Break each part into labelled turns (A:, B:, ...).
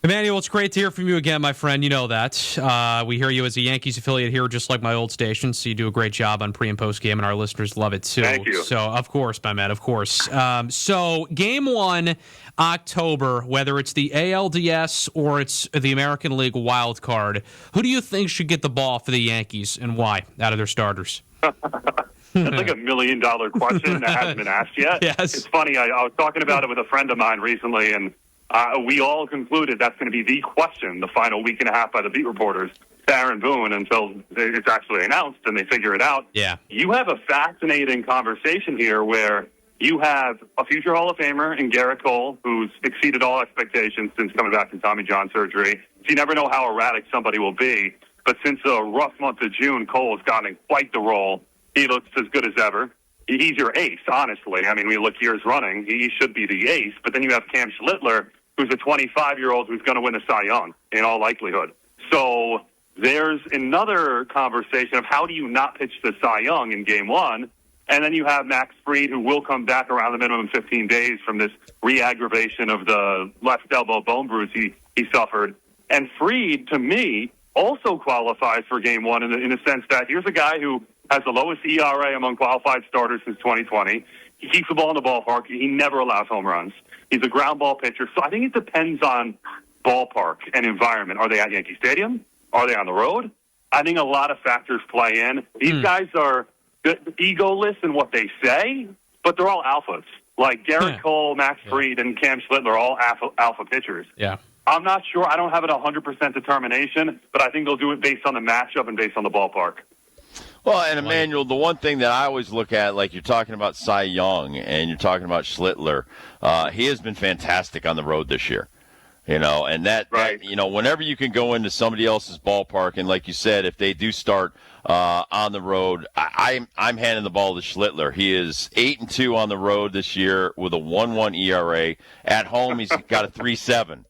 A: Emmanuel, it's great to hear from you again, my friend. You know that. We hear you as a Yankees affiliate here, just like my old station, so you do a great job on pre- and post-game, and our listeners love it, too.
B: Thank you.
A: So, of course, my man, of course. So, Game 1, October, whether it's the ALDS or it's the American League wild card, who do you think should get the ball for the Yankees, and why, out of their starters?
B: That's like $1 million question that hasn't been asked yet.
A: Yes.
B: It's funny. I was talking about it with a friend of mine recently, and we all concluded that's going to be the question the final week and a half by the beat reporters to Aaron Boone until it's actually announced and they figure it out.
A: Yeah.
B: You have a fascinating conversation here where you have a future Hall of Famer in Garrett Cole, who's exceeded all expectations since coming back from Tommy John surgery. So you never know how erratic somebody will be. But since a rough month of June, Cole has gotten quite the role. He looks as good as ever. He's your ace, honestly. I mean, we look years running. He should be the ace. But then you have Cam Schlittler, who's a 25-year-old who's going to win the Cy Young in all likelihood. So there's another conversation of how do you not pitch the Cy Young in Game 1, and then you have Max Fried, who will come back around the minimum 15 days from this re-aggravation of the left elbow bone bruise he suffered. And Fried, to me, also qualifies for Game 1 in the sense that here's a guy who has the lowest ERA among qualified starters since 2020. He keeps the ball in the ballpark. He never allows home runs. He's a ground ball pitcher. So I think it depends on ballpark and environment. Are they at Yankee Stadium? Are they on the road? I think a lot of factors play in. These guys are egoless in what they say, but they're all alphas. Like Garrett Cole, Max Fried, and Cam Schlittler are all alpha pitchers.
A: Yeah.
B: I'm not sure. I don't have it 100% determination, but I think they'll do it based on the matchup and based on the ballpark.
C: Well, and Emmanuel, the one thing that I always look at, like you're talking about Cy Young and you're talking about Schlittler, he has been fantastic on the road this year. And that, whenever you can go into somebody else's ballpark, and like you said, if they do start on the road, I'm handing the ball to Schlittler. He is 8-2 on the road this year with a 1.1 ERA. At home, he's got a 3.7.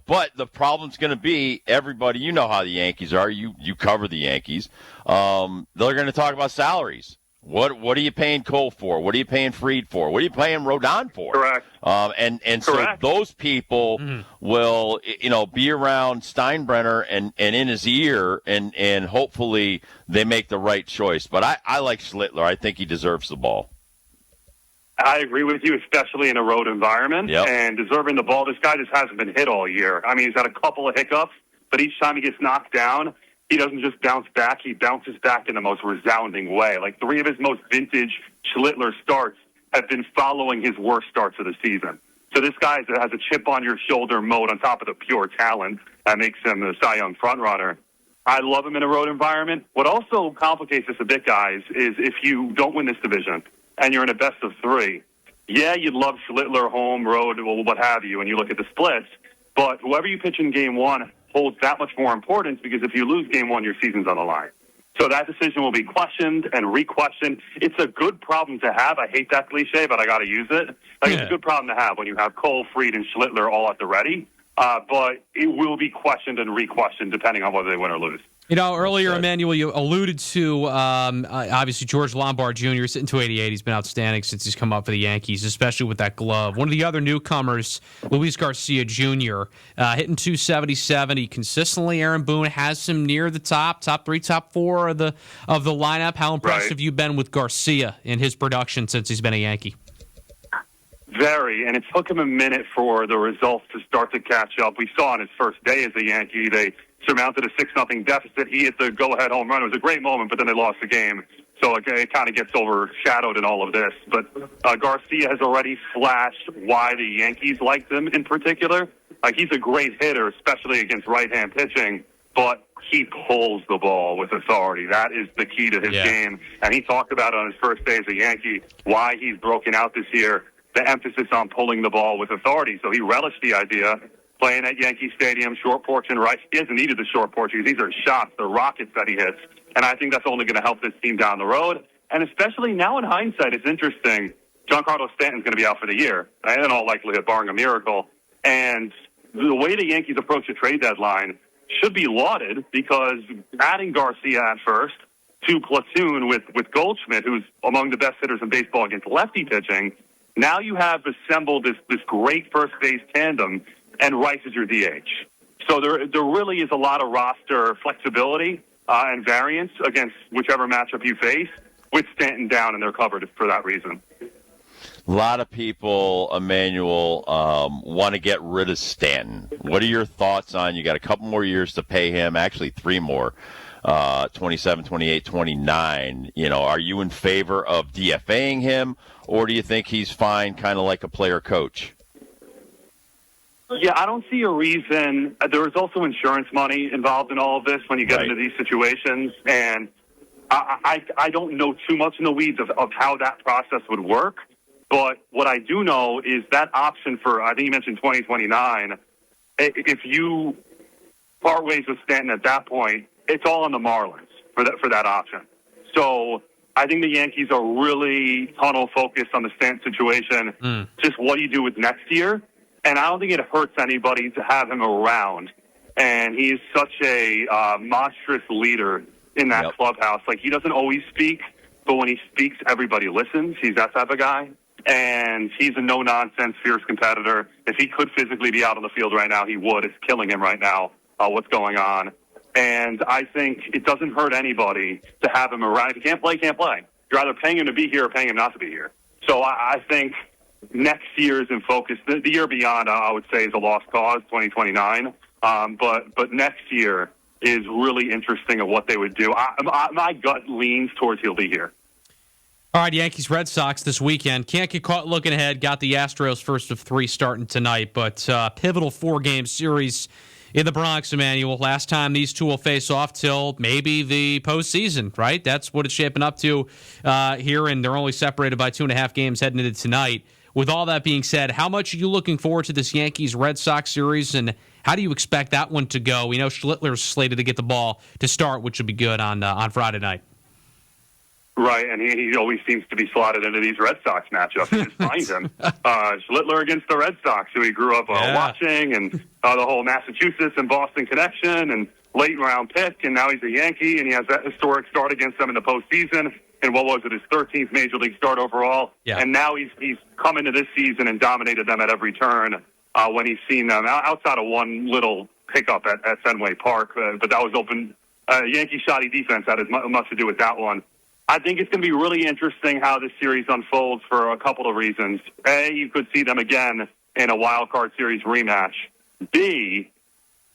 C: But the problem's going to be everybody. You know how the Yankees are. You cover the Yankees. They're going to talk about salaries. What are you paying Cole for? What are you paying Fried for? What are you paying Rodon for?
B: Correct.
C: And so those people will, be around Steinbrenner and in his ear, and hopefully they make the right choice. But I like Schlittler. I think he deserves the ball.
B: I agree with you, especially in a road environment.
C: Yep.
B: And deserving the ball, this guy just hasn't been hit all year. I mean, he's had a couple of hiccups, but each time he gets knocked down, he doesn't just bounce back. He bounces back in the most resounding way. Like 3 of his most vintage Schlittler starts have been following his worst starts of the season. So this guy has a chip-on-your-shoulder mode on top of the pure talent that makes him the Cy Young frontrunner. I love him in a road environment. What also complicates this a bit, guys, is if you don't win this division and you're in a best-of-3, yeah, you'd love Schlittler, home, road, what have you, and you look at the splits, but whoever you pitch in Game 1 holds that much more importance because if you lose Game 1, your season's on the line. So that decision will be questioned and re-questioned. It's a good problem to have. I hate that cliche, but I got to use it. It's a good problem to have when you have Cole, Fried, and Schlittler all at the ready, but it will be questioned and re-questioned depending on whether they win or lose.
A: Earlier, Emmanuel, you alluded to, obviously, George Lombard Jr. sitting 288. He's been outstanding since he's come up for the Yankees, especially with that glove. One of the other newcomers, Luis Garcia Jr., hitting 277. He consistently, Aaron Boone, has him near the top 3, top 4 of the lineup. How impressed have you been with Garcia in his production since he's been a Yankee?
B: Very, and it took him a minute for the results to start to catch up. We saw on his first day as a Yankee, they surmounted a 6-0 deficit. He hit the go-ahead home run. It was a great moment, but then they lost the game. So it kind of gets overshadowed in all of this. But Garcia has already flashed why the Yankees liked him in particular. He's a great hitter, especially against right-hand pitching, but he pulls the ball with authority. That is the key to his game. And he talked about it on his first day as a Yankee, why he's broken out this year, the emphasis on pulling the ball with authority. So he relished the idea. Playing at Yankee Stadium, short porch and right. He hasn't needed the short porch because these are shots, the rockets that he hits. And I think that's only going to help this team down the road. And especially now in hindsight, it's interesting. Giancarlo Stanton's going to be out for the year, and in all likelihood, barring a miracle. And the way the Yankees approach the trade deadline should be lauded because adding Garcia at first to platoon with Goldschmidt, who's among the best hitters in baseball against lefty pitching, Now you have assembled this great first base tandem, and Rice is your DH. So there really is a lot of roster flexibility and variance against whichever matchup you face, with Stanton down, and they're covered for that reason.
C: A lot of people, Emmanuel, want to get rid of Stanton. What are your thoughts on, you got a couple more years to pay him, actually 3 more, 27, 28, 29. Are you in favor of DFAing him, or do you think he's fine, kind of like a player coach?
B: Yeah, I don't see a reason. There is also insurance money involved in all of this when you get into these situations, and I don't know too much in the weeds of how that process would work. But what I do know is that option for, I think you mentioned 2029, if you part ways with Stanton at that point, it's all on the Marlins for that option. So I think the Yankees are really tunnel focused on the Stanton situation, just what do you do with next year? And I don't think it hurts anybody to have him around. And he is such a monstrous leader in that clubhouse. Like, he doesn't always speak, but when he speaks, everybody listens. He's that type of guy. And he's a no-nonsense, fierce competitor. If he could physically be out on the field right now, he would. It's killing him right now, what's going on. And I think it doesn't hurt anybody to have him around. If he can't play, he can't play. You're either paying him to be here or paying him not to be here. So I think next year is in focus. The year beyond, I would say, is a lost cause, 2029. But next year is really interesting of what they would do. My gut leans towards he'll be here.
A: All right, Yankees Red Sox this weekend. Can't get caught looking ahead. Got the Astros first of 3 starting tonight, but pivotal 4-game series in the Bronx, Emmanuel. Last time these two will face off till maybe the postseason, right? That's what it's shaping up to here, and they're only separated by 2.5 games heading into tonight. With all that being said, how much are you looking forward to this Yankees Red Sox series, and how do you expect that one to go? We know Schlittler's slated to get the ball to start, which would be good on Friday night.
B: Right, and he always seems to be slotted into these Red Sox matchups. You just find him. Schlittler against the Red Sox, who he grew up watching, and the whole Massachusetts and Boston connection, and late-round pick, and now he's a Yankee, and he has that historic start against them in the postseason. And what was it, his 13th Major League start overall? Yeah. And now he's come into this season and dominated them at every turn when he's seen them, outside of one little hiccup at Fenway Park. But that was open. Yankee shoddy defense had as much to do with that one. I think it's going to be really interesting how this series unfolds for a couple of reasons. A, you could see them again in a wild card series rematch. B,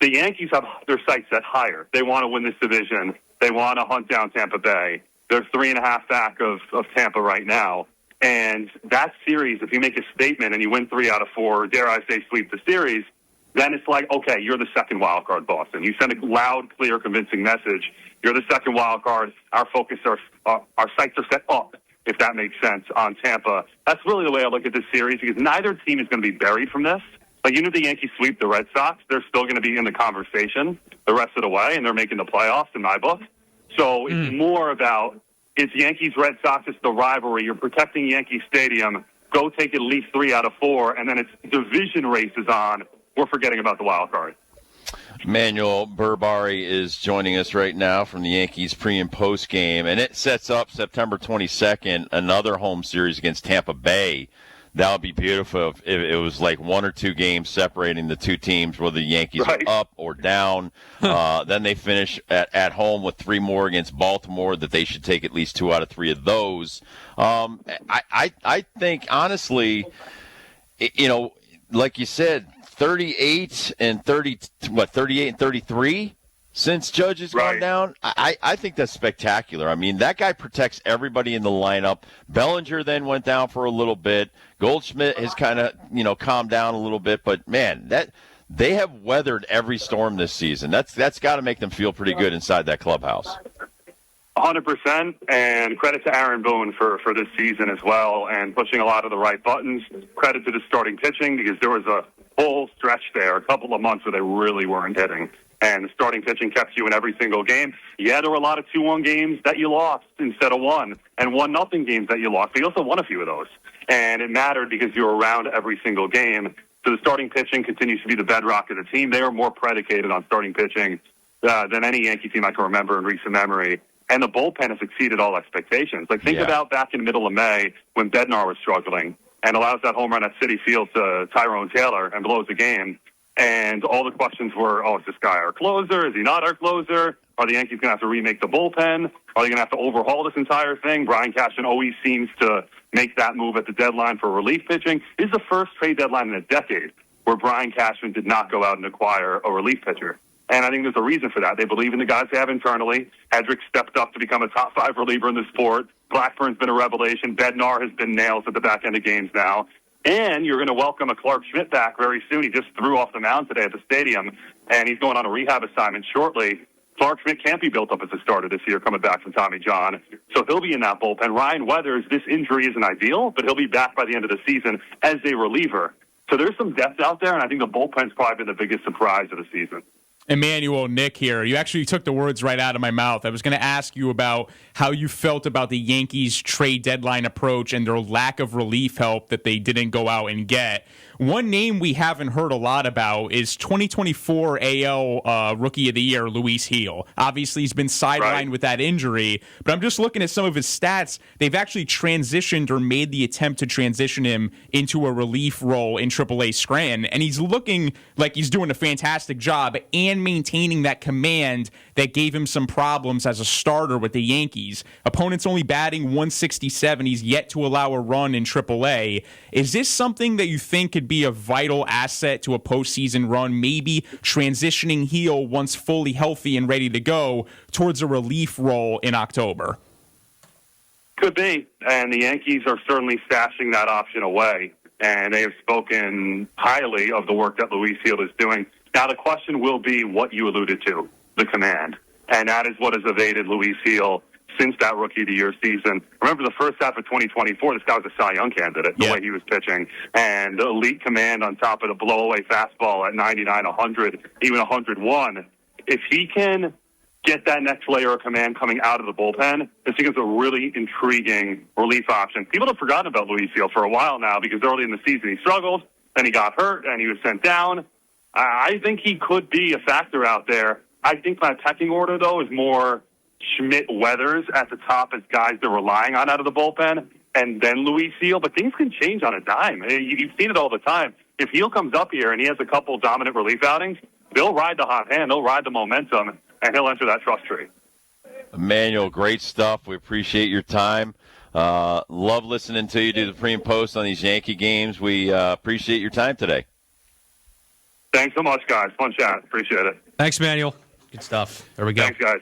B: the Yankees have their sights set higher. They want to win this division. They want to hunt down Tampa Bay. They're 3.5 back of Tampa right now. And that series, if you make a statement and you win 3 out of 4, dare I say sweep the series, then it's like, okay, you're the second wild card, Boston. You send a loud, clear, convincing message. You're the second wild card. Our focus, our sights are set up, if that makes sense, on Tampa. That's really the way I look at this series, because neither team is going to be buried from this. Like, even if the Yankees sweep the Red Sox, they're still going to be in the conversation the rest of the way, and they're making the playoffs in my book. So it's more about, it's Yankees-Red Sox, it's the rivalry. You're protecting Yankee Stadium. Go take at least 3 out of 4, and then it's division races on. We're forgetting about the wild card.
C: Emmanuel Berbari is joining us right now from the Yankees pre- and post-game, and it sets up September 22nd, another home series against Tampa Bay. That would be beautiful if it was like 1 or 2 games separating the two teams, whether the Yankees are up or down. Then they finish at home with 3 more against Baltimore, that they should take at least 2 out of 3 of those. I think, honestly, like you said, 38 and 33 since Judge has gone down. I think that's spectacular. I mean, that guy protects everybody in the lineup. Bellinger then went down for a little bit. Goldschmidt has kind of, calmed down a little bit. But, man, they have weathered every storm this season. That's got to make them feel pretty good inside that clubhouse.
B: 100%, and credit to Aaron Boone for this season as well, and pushing a lot of the right buttons. Credit to the starting pitching, because there was a whole stretch there, a couple of months where they really weren't hitting. And the starting pitching kept you in every single game. Yeah, there were a lot of 2-1 games that you lost instead of 1, and 1-0 games that you lost. But you also won a few of those. And it mattered because you were around every single game. So the starting pitching continues to be the bedrock of the team. They are more predicated on starting pitching than any Yankee team I can remember in recent memory. And the bullpen has exceeded all expectations. Like, think about back in the middle of May when Bednar was struggling. and allows that home run at Citi Field to Tyrone Taylor and blows the game. And all the questions were, is this guy our closer? Is he not our closer? Are the Yankees going to have to remake the bullpen? Are they going to have to overhaul this entire thing? Brian Cashman always seems to make that move at the deadline for relief pitching. This is the first trade deadline in a decade where Brian Cashman did not go out and acquire a relief pitcher. And I think there's a reason for that. They believe in the guys they have internally. Hedrick stepped up to become a top 5 reliever in the sport. Blackburn's been a revelation. Bednar has been nails at the back end of games now. And you're going to welcome a Clark Schmidt back very soon. He just threw off the mound today at the stadium, and he's going on a rehab assignment shortly. Clark Schmidt can't be built up as a starter this year coming back from Tommy John. So he'll be in that bullpen. Ryan Weathers, this injury isn't ideal, but he'll be back by the end of the season as a reliever. So there's some depth out there, and I think the bullpen's probably been the biggest surprise of the season.
D: Emmanuel, Nick here. You actually took the words right out of my mouth. I was going to ask you about how you felt about the Yankees' trade deadline approach and their lack of relief help that they didn't go out and get. One name we haven't heard a lot about is 2024 AL Rookie of the Year, Luis Gil. Obviously, he's been sidelined with that injury, but I'm just looking at some of his stats. They've actually transitioned or made the attempt to transition him into a relief role in AAA Scranton, and he's looking like he's doing a fantastic job and maintaining that command that gave him some problems as a starter with the Yankees. Opponents only batting 167. He's yet to allow a run in AAA. Is this something that you think could be a vital asset to a postseason run, maybe transitioning Gil once fully healthy and ready to go towards a relief role in October?
B: Could be, and the Yankees are certainly stashing that option away, and they have spoken highly of the work that Luis Gil is doing. Now, the question will be what you alluded to, the command, and that is what has evaded Luis Gil since that Rookie of the Year season. Remember the first half of 2024, this guy was a Cy Young candidate, the way he was pitching, and elite command on top of the blow-away fastball at 99, 100, even 101. If he can get that next layer of command coming out of the bullpen, this becomes a really intriguing relief option. People have forgotten about Luis Gil for a while now because early in the season he struggled, then he got hurt, and he was sent down. I think he could be a factor out there. I think my pecking order, though, is more Schmidt, Weathers at the top as guys they're relying on out of the bullpen, and then Luis Gil. But things can change on a dime. You've seen it all the time. If Gil comes up here and he has a couple dominant relief outings, they'll ride the hot hand, they'll ride the momentum, and he'll enter that trust tree.
C: Emmanuel, great stuff. We appreciate your time. Love listening to you do the pre and post on these Yankee games. We appreciate your time today.
B: Thanks so much, guys. Fun chat. Appreciate it.
A: Thanks, Emmanuel. Good stuff. There we go.
B: Thanks, guys.